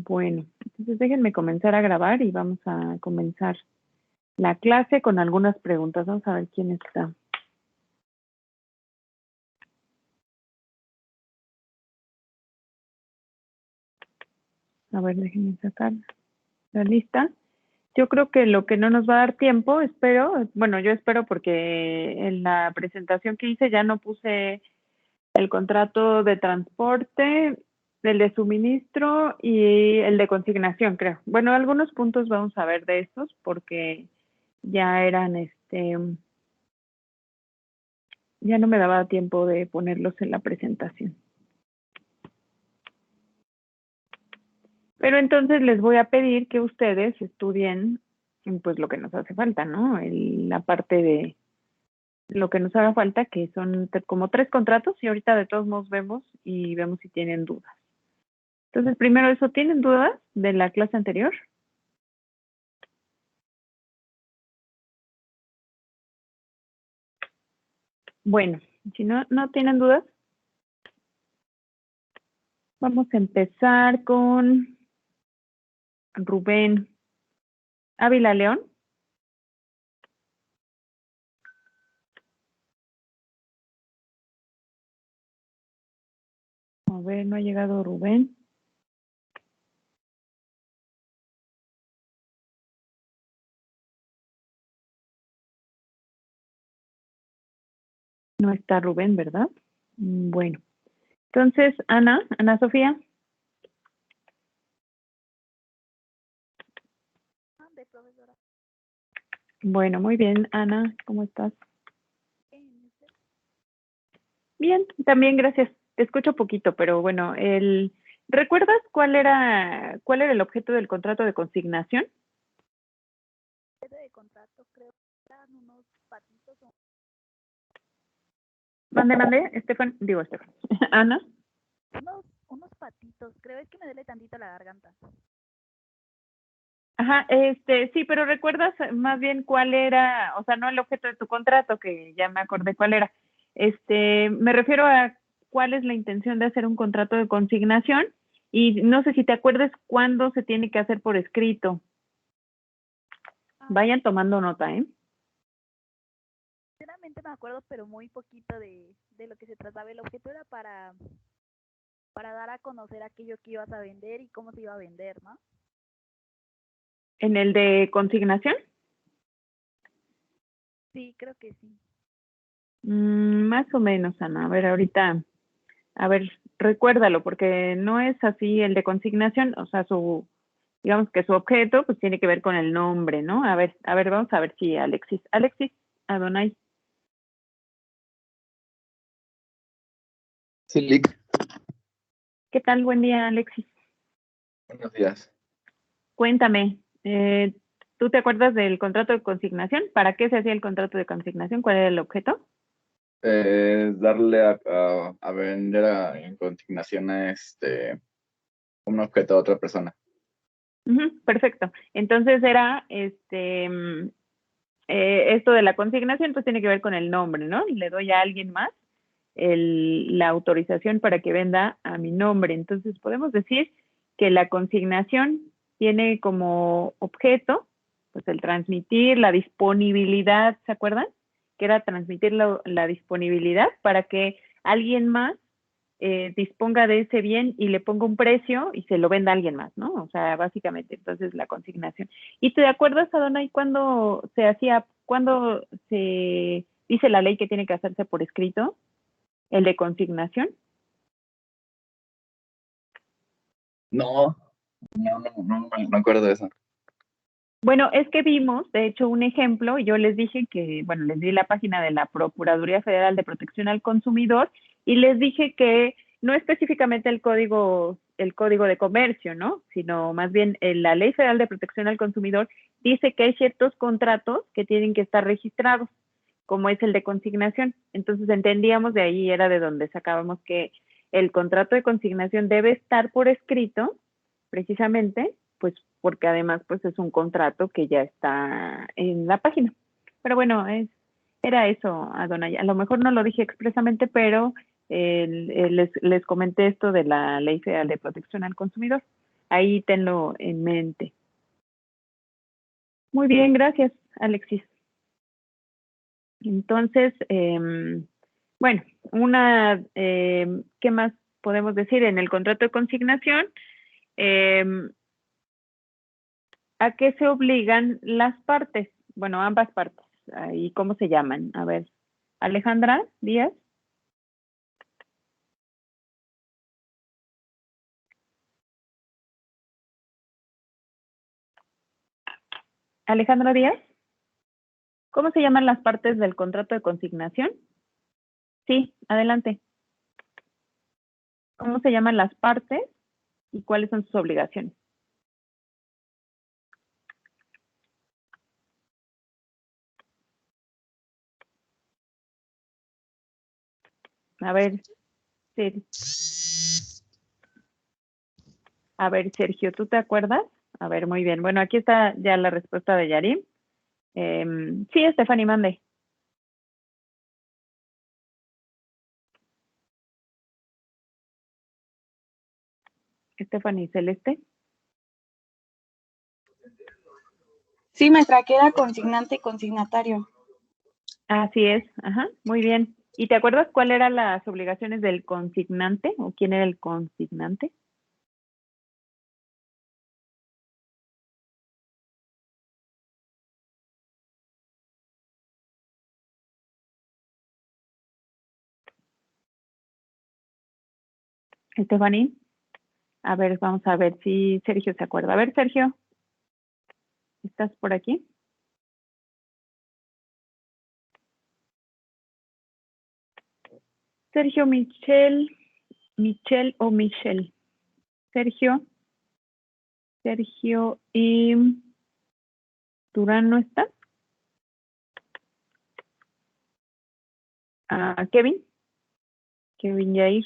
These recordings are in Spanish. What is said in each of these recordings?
Bueno, entonces déjenme comenzar a grabar y vamos a comenzar la clase con algunas preguntas. Vamos a ver quién está. A ver, déjenme sacar la lista. Yo creo que lo que no nos va a dar tiempo, espero, bueno, yo espero porque en la presentación que hice ya no puse el contrato de transporte, el de suministro y el de consignación, creo. Bueno, algunos puntos vamos a ver de estos porque ya eran, ya no me daba tiempo de ponerlos en la presentación. Pero entonces les voy a pedir que ustedes estudien pues lo que nos hace falta, ¿no? La parte de lo que nos haga falta, que son como 3 contratos y ahorita de todos modos vemos y vemos si tienen dudas. Entonces, primero eso, ¿tienen dudas de la clase anterior? Bueno, si no tienen dudas, vamos a empezar con Rubén Ávila León. A ver, no ha llegado Rubén. No está Rubén, ¿verdad? Bueno, entonces, Ana Sofía. Profesora. Bueno, muy bien, Ana, ¿cómo estás? Bien, también gracias. Te escucho poquito, pero bueno, ¿recuerdas cuál era el objeto del contrato de consignación? De contrato, creo que eran unos patitos. Mande, Estefan. Ana. Unos patitos, creo es que me duele tantito la garganta. Ajá, sí, pero ¿recuerdas más bien cuál era, o sea, no el objeto de tu contrato, que ya me acordé cuál era? Me refiero a cuál es la intención de hacer un contrato de consignación y no sé si te acuerdas cuándo se tiene que hacer por escrito. Vayan tomando nota, ¿eh? Sinceramente me acuerdo, pero muy poquito de lo que se trataba. El objeto era para dar a conocer aquello que ibas a vender y cómo se iba a vender, ¿no? ¿En el de consignación? Sí, creo que sí. Más o menos, Ana. A ver, ahorita, recuérdalo, porque no es así el de consignación, o sea, digamos que su objeto, pues tiene que ver con el nombre, ¿no? A ver, vamos a ver si Alexis, Adonai. Sí, Lick. ¿Qué tal? Buen día, Alexis. Buenos días. Cuéntame, ¿tú te acuerdas del contrato de consignación? ¿Para qué se hacía el contrato de consignación? ¿Cuál era el objeto? Darle a vender en consignación a un objeto a otra persona. Perfecto. Entonces era esto de la consignación, pues tiene que ver con el nombre, ¿no? Le doy a alguien más la autorización para que venda a mi nombre. Entonces podemos decir que la consignación tiene como objeto, pues el transmitir la disponibilidad, ¿se acuerdan? Que era transmitir la disponibilidad para que alguien más disponga de ese bien y le ponga un precio y se lo venda a alguien más, ¿no? O sea, básicamente, entonces la consignación. ¿Y te acuerdas, Adonai, cuándo se dice la ley que tiene que hacerse por escrito? ¿El de consignación? No me acuerdo de eso. Bueno, es que vimos, de hecho, un ejemplo, y yo les dije que, bueno, les di la página de la Procuraduría Federal de Protección al Consumidor y les dije que no específicamente el código de comercio, ¿no? Sino más bien la Ley Federal de Protección al Consumidor dice que hay ciertos contratos que tienen que estar registrados, como es el de consignación. Entonces entendíamos, de ahí era de donde sacábamos que el contrato de consignación debe estar por escrito, precisamente, pues porque además pues es un contrato que ya está en la página. Pero bueno, era eso, Adonai. A lo mejor no lo dije expresamente, pero les comenté esto de la Ley Federal de Protección al Consumidor. ahí tenlo en mente. Muy bien, gracias, Alexis. Entonces, bueno, ¿qué más podemos decir? En el contrato de consignación, ¿a qué se obligan las partes? Bueno, ambas partes. ¿Y cómo se llaman? A ver, Alejandra Díaz. Alejandra Díaz, ¿cómo se llaman las partes del contrato de consignación? Sí, adelante. ¿Cómo se llaman las partes y cuáles son sus obligaciones? A ver, Sergio, ¿tú te acuerdas? A ver, muy bien. Bueno, aquí está ya la respuesta de Yarim. Sí, Stephanie, mande. Stephanie Celeste. Sí, maestra, que era consignante y consignatario. Así es, ajá, muy bien. ¿Y te acuerdas cuáles eran las obligaciones del consignante o quién era el consignante? Stephanie. A ver, vamos a ver si Sergio se acuerda. A ver, Sergio, ¿estás por aquí? Sergio, Michelle o Michelle. Sergio y Durán no está. Kevin Yair.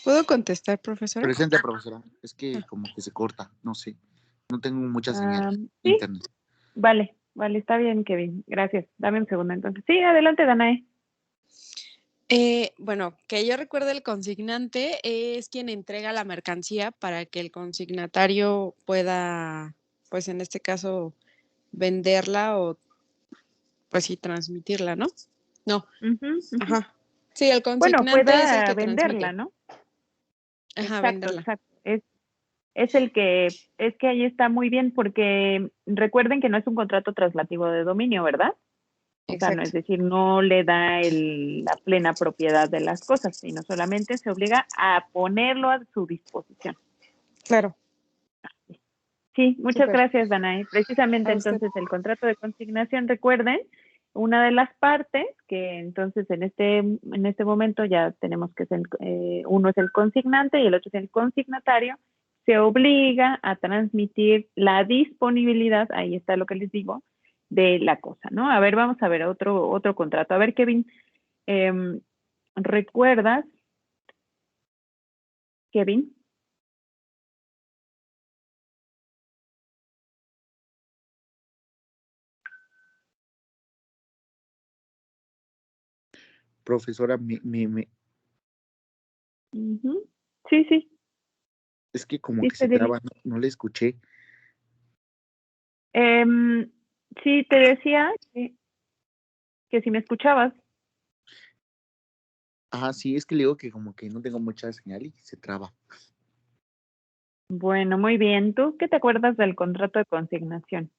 ¿Puedo contestar, profesora? Presente, profesora. Es que como que se corta, no sé. No tengo mucha señal Sí, internet. vale, está bien, Kevin. Gracias. Dame un segundo entonces. Sí, adelante, Danae. Bueno, que yo recuerde, el consignante es quien entrega la mercancía para que el consignatario pueda, pues en este caso, venderla o, pues sí, transmitirla, ¿no? No. Ajá. Sí, el Bueno, consignante es el pueda que venderla, transmite. ¿no? Ajá, Exacto. venderla. Es el que, es que ahí está muy bien porque recuerden que no es un contrato traslativo de dominio, ¿verdad? O sea, no, es Exacto. decir, no le da la plena propiedad de las cosas, sino solamente se obliga a ponerlo a su disposición. Claro. Sí, muchas Súper. gracias, Danae. Precisamente A usted. entonces el contrato de consignación, recuerden, una de las partes que entonces en este momento ya tenemos que ser, uno es el consignante y el otro es el consignatario, se obliga a transmitir la disponibilidad, ahí está lo que les digo, de la cosa, ¿no? A ver, vamos a ver otro contrato. A ver, Kevin, ¿recuerdas, Kevin? Profesora, Sí, sí. es que como Sí, que se traba, no le escuché. Sí, te decía que si me escuchabas. Sí, es que le digo que como que no tengo mucha señal y se traba. Bueno, muy bien. ¿Tú qué te acuerdas del contrato de consignación,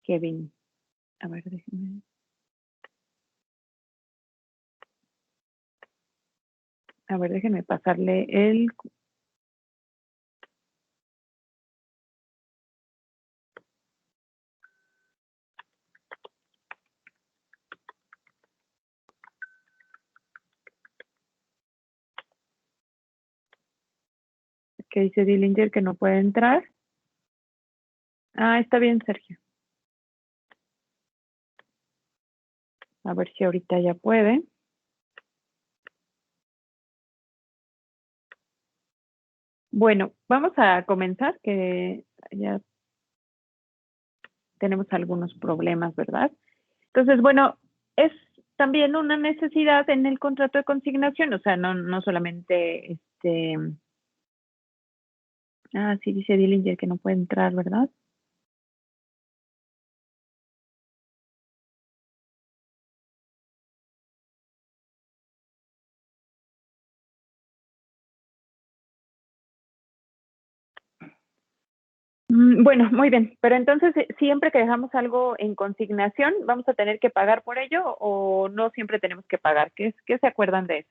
Kevin? A ver, déjeme. A ver, déjeme pasarle el... Que dice Dillinger que no puede entrar. Está bien, Sergio. A ver si ahorita ya puede. Bueno, vamos a comenzar, que ya tenemos algunos problemas, ¿verdad? Entonces, bueno, también una necesidad en el contrato de consignación, o sea, no solamente sí dice Dillinger que no puede entrar, ¿verdad? Bueno, muy bien, pero entonces siempre que dejamos algo en consignación, ¿vamos a tener que pagar por ello o no siempre tenemos que pagar? ¿Qué se acuerdan de eso?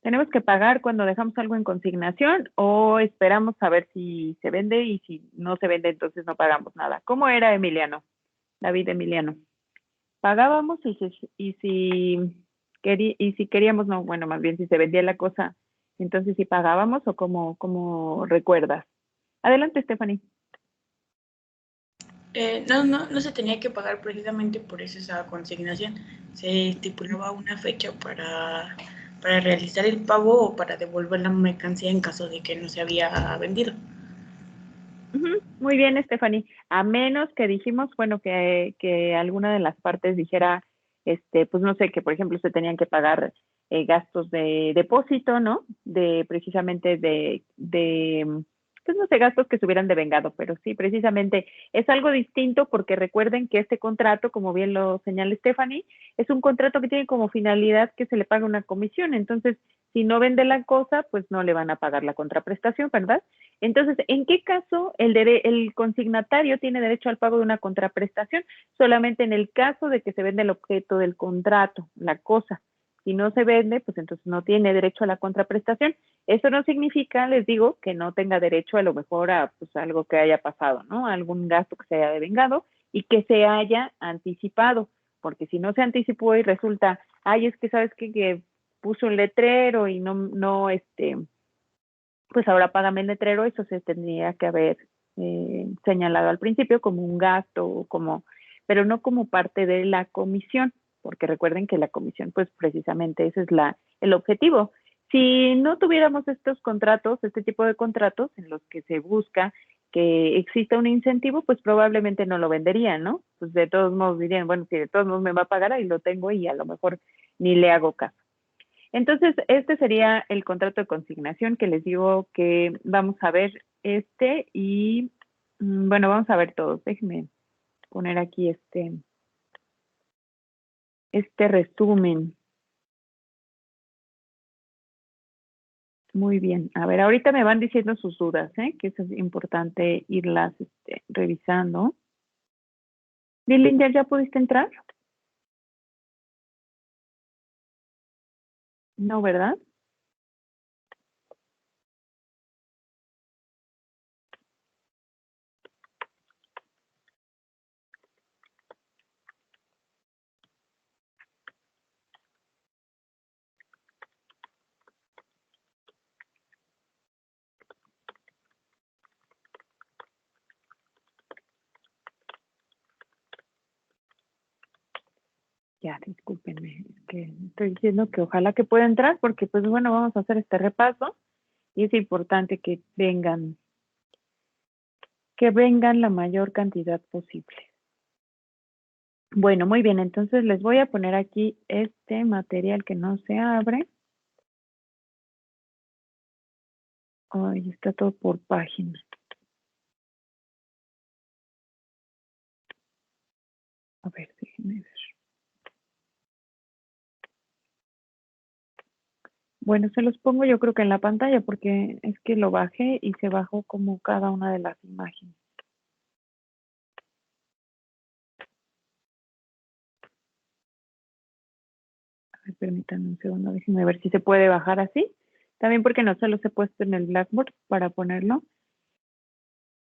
¿Tenemos que pagar cuando dejamos algo en consignación o esperamos a ver si se vende y si no se vende entonces no pagamos nada? ¿Cómo era Emiliano? David Emiliano. ¿Pagábamos y si queríamos, no, bueno, más bien si se vendía la cosa, entonces si pagábamos o cómo recuerdas? Adelante, Stephanie. No se tenía que pagar precisamente por eso esa consignación. Se estipulaba una fecha para realizar el pago o para devolver la mercancía en caso de que no se había vendido. Muy bien, Stephanie. A menos que dijimos, bueno, que alguna de las partes dijera, pues no sé, que por ejemplo se tenían que pagar gastos de depósito, ¿no? Precisamente pues no sé, gastos que se hubieran devengado, pero sí, precisamente es algo distinto porque recuerden que este contrato, como bien lo señala Stephanie, es un contrato que tiene como finalidad que se le paga una comisión. Entonces, si no vende la cosa, pues no le van a pagar la contraprestación, ¿verdad? Entonces, ¿en qué caso el consignatario tiene derecho al pago de una contraprestación? Solamente en el caso de que se vende el objeto del contrato, la cosa. Si no se vende, pues entonces no tiene derecho a la contraprestación. Eso no significa, les digo, que no tenga derecho a lo mejor a pues, algo que haya pasado, ¿no? Algún gasto que se haya devengado y que se haya anticipado. Porque si no se anticipó y resulta, es que sabes que puso un letrero y pues ahora págame el letrero, eso se tendría que haber señalado al principio como un gasto, pero no como parte de la comisión, porque recuerden que la comisión, pues precisamente ese es el objetivo. Si no tuviéramos estos contratos, este tipo de contratos en los que se busca que exista un incentivo, pues probablemente no lo venderían, ¿no? Pues de todos modos dirían, bueno, si de todos modos me va a pagar, ahí lo tengo y a lo mejor ni le hago caso. Entonces, este sería el contrato de consignación que les digo que vamos a ver y, bueno, vamos a ver todos. Déjenme poner aquí este resumen. Muy bien. A ver, ahorita me van diciendo sus dudas, que eso es importante irlas revisando. Dillinger, ¿ya pudiste entrar? No, ¿verdad? Ya, discúlpenme, es que estoy diciendo que ojalá que pueda entrar porque, pues bueno, vamos a hacer este repaso y es importante que vengan la mayor cantidad posible. Bueno, muy bien, entonces les voy a poner aquí este material que no se abre. Ay, está todo por página. A ver, déjenme ver. Bueno, se los pongo yo creo que en la pantalla porque es que lo bajé y se bajó como cada una de las imágenes. A ver, permítanme un segundo, déjenme ver si se puede bajar así. También porque no se los he puesto en el Blackboard para ponerlo.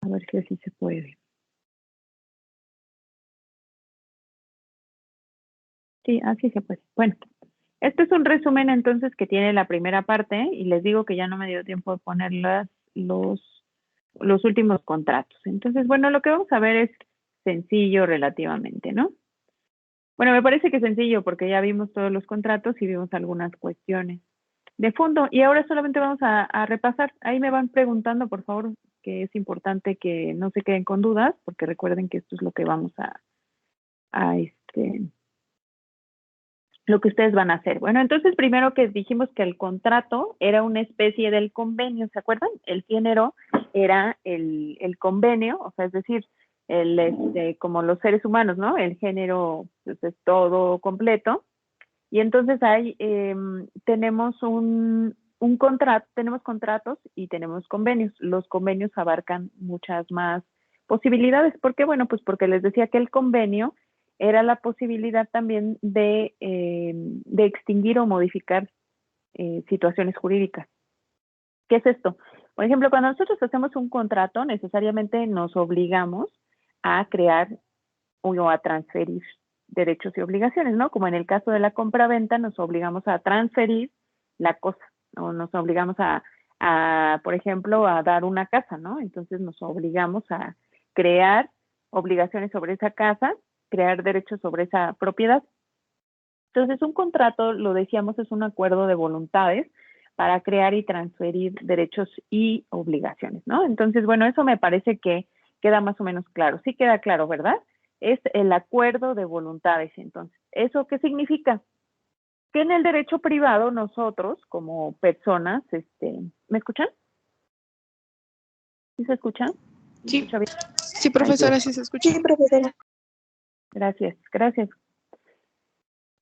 A ver si así se puede. Sí, así se puede. Bueno, este es un resumen entonces que tiene la primera parte y les digo que ya no me dio tiempo de poner los últimos contratos. Entonces, bueno, lo que vamos a ver es sencillo relativamente, ¿no? Bueno, me parece que es sencillo porque ya vimos todos los contratos y vimos algunas cuestiones de fondo y ahora solamente vamos a repasar. Ahí me van preguntando, por favor, que es importante que no se queden con dudas porque recuerden que esto es lo que vamos a lo que ustedes van a hacer. Bueno, entonces primero que dijimos que el contrato era una especie del convenio, ¿se acuerdan? El género era el convenio, o sea, es decir, como los seres humanos, ¿no? El género pues, es todo completo. Y entonces ahí tenemos un contrato, tenemos contratos y tenemos convenios. Los convenios abarcan muchas más posibilidades. ¿Por qué? Bueno, pues porque les decía que el convenio era la posibilidad también de extinguir o modificar situaciones jurídicas. ¿Qué es esto? Por ejemplo, cuando nosotros hacemos un contrato, necesariamente nos obligamos a crear o a transferir derechos y obligaciones, ¿no? Como en el caso de la compra-venta, nos obligamos a transferir la cosa, o nos obligamos por ejemplo, a dar una casa, ¿no? Entonces nos obligamos a crear obligaciones sobre esa casa, crear derechos sobre esa propiedad. Entonces, un contrato, lo decíamos, es un acuerdo de voluntades para crear y transferir derechos y obligaciones, ¿no? Entonces, bueno, eso me parece que queda más o menos claro. Sí queda claro, ¿verdad? Es el acuerdo de voluntades. Entonces, ¿eso qué significa? Que en el derecho privado nosotros, como personas, ¿me escuchan? ¿Sí se escuchan? Sí. ¿Escucha bien? Sí, profesora, sí se escucha. Sí, profesora. Gracias, gracias.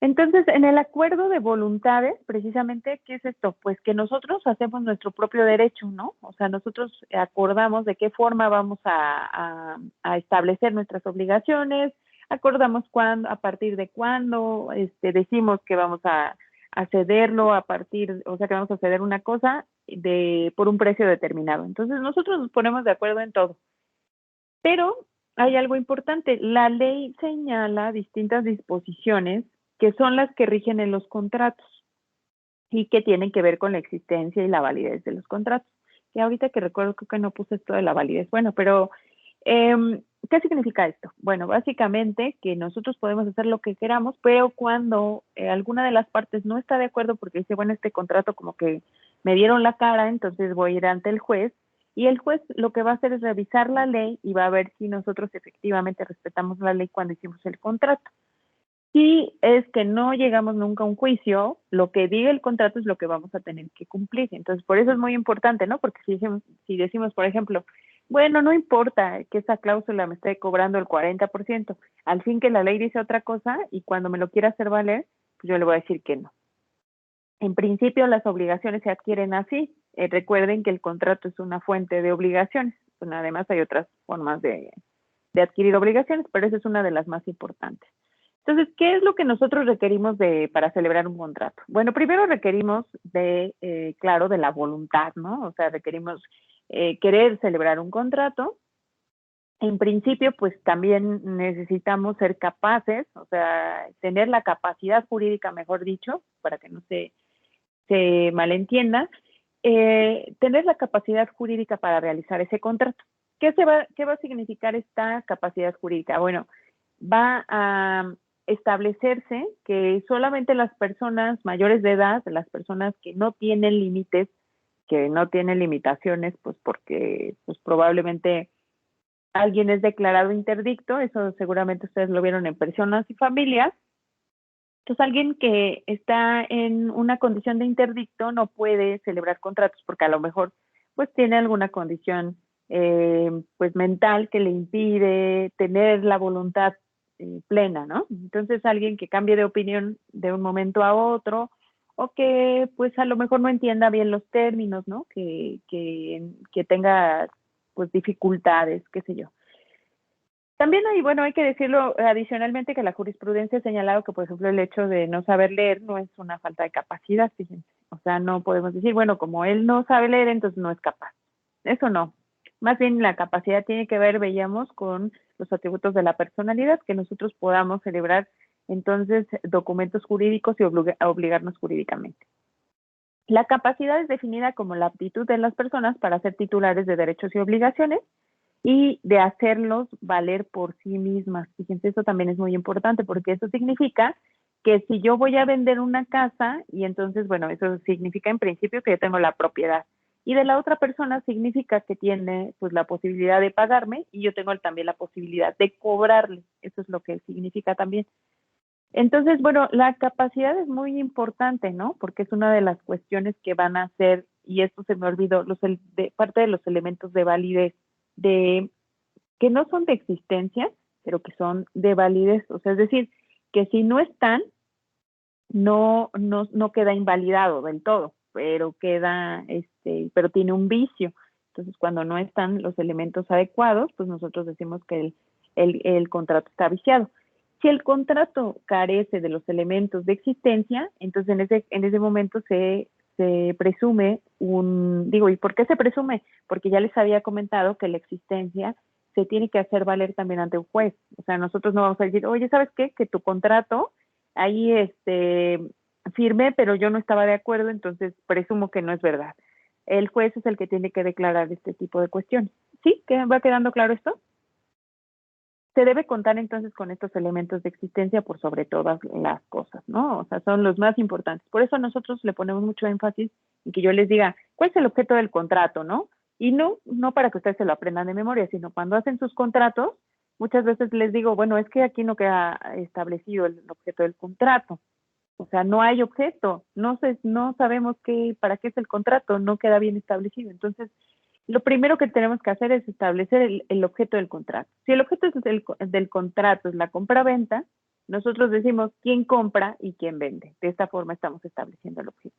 Entonces, en el acuerdo de voluntades, precisamente, ¿qué es esto? Pues que nosotros hacemos nuestro propio derecho, ¿no? O sea, nosotros acordamos de qué forma vamos a establecer nuestras obligaciones, acordamos cuándo, a partir de cuándo, decimos que vamos a cederlo o sea, que vamos a ceder una cosa por un precio determinado. Entonces, nosotros nos ponemos de acuerdo en todo. Pero hay algo importante, la ley señala distintas disposiciones que son las que rigen en los contratos y que tienen que ver con la existencia y la validez de los contratos. Y ahorita que recuerdo, creo que no puse esto de la validez. Bueno, pero ¿qué significa esto? Bueno, básicamente que nosotros podemos hacer lo que queramos, pero cuando alguna de las partes no está de acuerdo porque dice, bueno, este contrato como que me dieron la cara, entonces voy a ir ante el juez, y el juez lo que va a hacer es revisar la ley y va a ver si nosotros efectivamente respetamos la ley cuando hicimos el contrato. Si es que no llegamos nunca a un juicio, lo que diga el contrato es lo que vamos a tener que cumplir. Entonces, por eso es muy importante, ¿no? Porque si decimos, por ejemplo, bueno, no importa que esa cláusula me esté cobrando el 40%, al fin que la ley dice otra cosa y cuando me lo quiera hacer valer, pues yo le voy a decir que no. En principio, las obligaciones se adquieren así. Recuerden que el contrato es una fuente de obligaciones. Bueno, además hay otras formas de adquirir obligaciones, pero esa es una de las más importantes. Entonces, ¿qué es lo que nosotros requerimos para celebrar un contrato? Bueno, primero requerimos claro, de la voluntad, ¿no? O sea, requerimos querer celebrar un contrato. En principio, pues también necesitamos ser capaces, o sea, tener la capacidad jurídica, mejor dicho, para que no se malentienda, tener la capacidad jurídica para realizar ese contrato. ¿Qué va a significar esta capacidad jurídica? Bueno, va a establecerse que solamente las personas mayores de edad, las personas que no tienen límites, que no tienen limitaciones, pues porque pues probablemente alguien es declarado interdicto, eso seguramente ustedes lo vieron en Personas y Familias. Entonces, alguien que está en una condición de interdicto no puede celebrar contratos porque a lo mejor pues tiene alguna condición pues mental que le impide tener la voluntad plena, ¿no? Entonces, alguien que cambie de opinión de un momento a otro o que pues a lo mejor no entienda bien los términos, ¿no? Que tenga pues dificultades, qué sé yo. También hay que decirlo adicionalmente que la jurisprudencia ha señalado que, por ejemplo, el hecho de no saber leer no es una falta de capacidad, fíjense. O sea, no podemos decir, bueno, como él no sabe leer, entonces no es capaz. Eso no. Más bien la capacidad tiene que ver, veíamos, con los atributos de la personalidad, que nosotros podamos celebrar entonces documentos jurídicos y obligarnos jurídicamente. La capacidad es definida como la aptitud de las personas para ser titulares de derechos y obligaciones y de hacerlos valer por sí mismas. Fíjense, eso también es muy importante porque eso significa que si yo voy a vender una casa y entonces, bueno, eso significa en principio que yo tengo la propiedad y de la otra persona significa que tiene pues la posibilidad de pagarme y yo tengo también la posibilidad de cobrarle. Eso es lo que significa también. Entonces, bueno, la capacidad es muy importante, ¿no? Porque es una de las cuestiones que van a ser, y esto se me olvidó, parte de los elementos de validez, de que no son de existencia, pero que son de validez. O sea, es decir, que si no están, no queda invalidado del todo, pero pero tiene un vicio. Entonces, cuando no están los elementos adecuados, pues nosotros decimos que el contrato está viciado. Si el contrato carece de los elementos de existencia, entonces en ese momento se presume ¿y por qué se presume? Porque ya les había comentado que la existencia se tiene que hacer valer también ante un juez. O sea, nosotros no vamos a decir, oye, ¿sabes qué? Que tu contrato ahí firmé, pero yo no estaba de acuerdo, entonces presumo que no es verdad. El juez es el que tiene que declarar este tipo de cuestiones. ¿Sí? ¿Va quedando claro esto? Se debe contar entonces con estos elementos de existencia por sobre todas las cosas, ¿no? O sea, son los más importantes. Por eso nosotros le ponemos mucho énfasis en que yo les diga, ¿cuál es el objeto del contrato, no? Y no para que ustedes se lo aprendan de memoria, sino cuando hacen sus contratos, muchas veces les digo, bueno, es que aquí no queda establecido el objeto del contrato. O sea, no hay objeto, no sabemos para qué es el contrato, no queda bien establecido. Entonces, lo primero que tenemos que hacer es establecer el objeto del contrato. Si el objeto del contrato es la compra-venta, nosotros decimos quién compra y quién vende. De esta forma estamos estableciendo el objeto.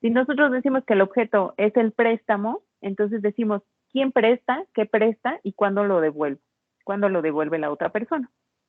Si nosotros decimos que el objeto es el préstamo, entonces decimos quién presta, qué presta y cuándo lo devuelve la otra persona.